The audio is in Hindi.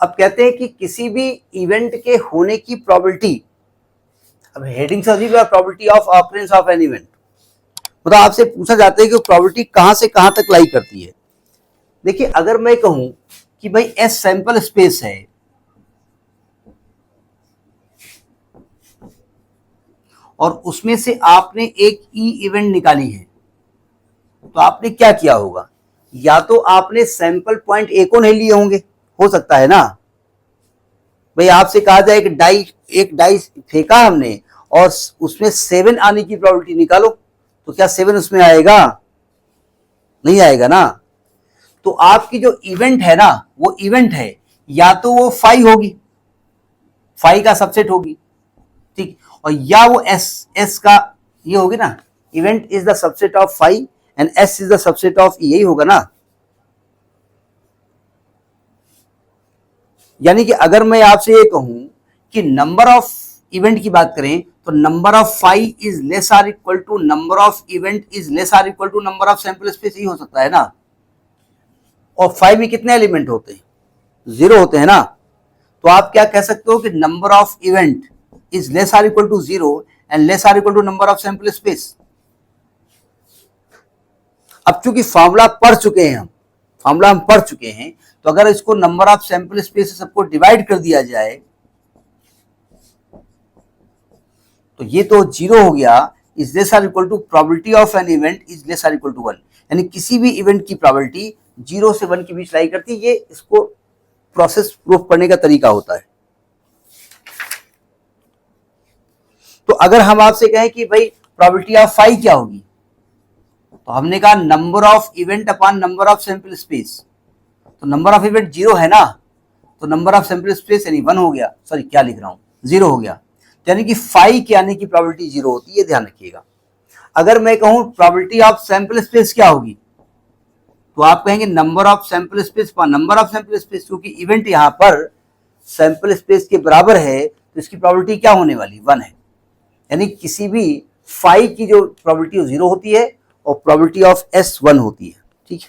अब कहते हैं कि किसी भी इवेंट के होने की प्रोबेबिलिटी, अब हेडिंग से probability of occurrence of an event, मतलब आपसे पूछा जाता है कि प्रोबेबिलिटी कहां से कहां तक लाई करती है। देखिए अगर मैं कहूं कि भाई एस सैंपल स्पेस है और उसमें से आपने एक ई इवेंट निकाली है, तो आपने क्या किया होगा, या तो आपने सैंपल पॉइंट ए को नहीं लिए होंगे, हो सकता है ना भाई, आपसे कहा जाए एक डाई फेंका हमने और उसमें 7 आने की प्रोबेबिलिटी निकालो, तो क्या 7 उसमें आएगा, नहीं आएगा ना। तो आपकी जो इवेंट है ना, वो इवेंट है या तो वो 5 होगी, 5 का सबसेट होगी, ठीक, और या वो एस का ये होगी ना, event is the subset of 5 and S is the subset of E, यही होगा ना। यानी कि अगर मैं आपसे ये कहूं कि नंबर ऑफ इवेंट की बात करें तो number of 5 is less or equal to number of event is less or equal to number of sample space, ही हो सकता है ना। और 5 में कितने एलिमेंट होते हैं, 0 होते हैं ना। तो आप क्या कह सकते हो कि number of event is less or equal to 0 and less or equal to number of sample space. अब चूंकि फॉर्मूला पढ़ चुके हैं हम पढ़ चुके हैं, तो अगर इसको नंबर ऑफ सैंपल स्पेस से सबको डिवाइड कर दिया जाए तो ये तो 0 हो गया, is less or equal to probability of an event is less or equal to 1, यानी किसी भी इवेंट की प्रोबेबिलिटी 0 से 1 के बीच लाई करती है। ये इसको प्रोसेस प्रूफ करने का तरीका होता है। तो अगर हम आपसे कहें कि भाई प्रोबेबिलिटी ऑफ 5 क्या होगी, तो हमने कहा number of event upon number of sample space, तो नंबर ऑफ इवेंट 0 है ना, तो नंबर ऑफ सैंपल स्पेस यानी 1 हो गया, सॉरी क्या लिख रहा हूं, 0 हो गया, यानी कि 5 के आने की प्रोबेबिलिटी 0 होती है, ध्यान रखिएगा। अगर मैं कहूं प्रोबेबिलिटी ऑफ सैंपल स्पेस क्या होगी, तो आप कहेंगे नंबर ऑफ सैंपल स्पेस पर नंबर ऑफ सैंपल स्पेस, क्योंकि इवेंट यहां पर सैंपल स्पेस के बराबर है तो इसकी प्रोबेबिलिटी क्या होने वाली, 1 है। यानी किसी भी 5 की जो प्रोबेबिलिटी 0 होती है और प्रोबेबिलिटी ऑफ एस 1 होती है, ठीक है।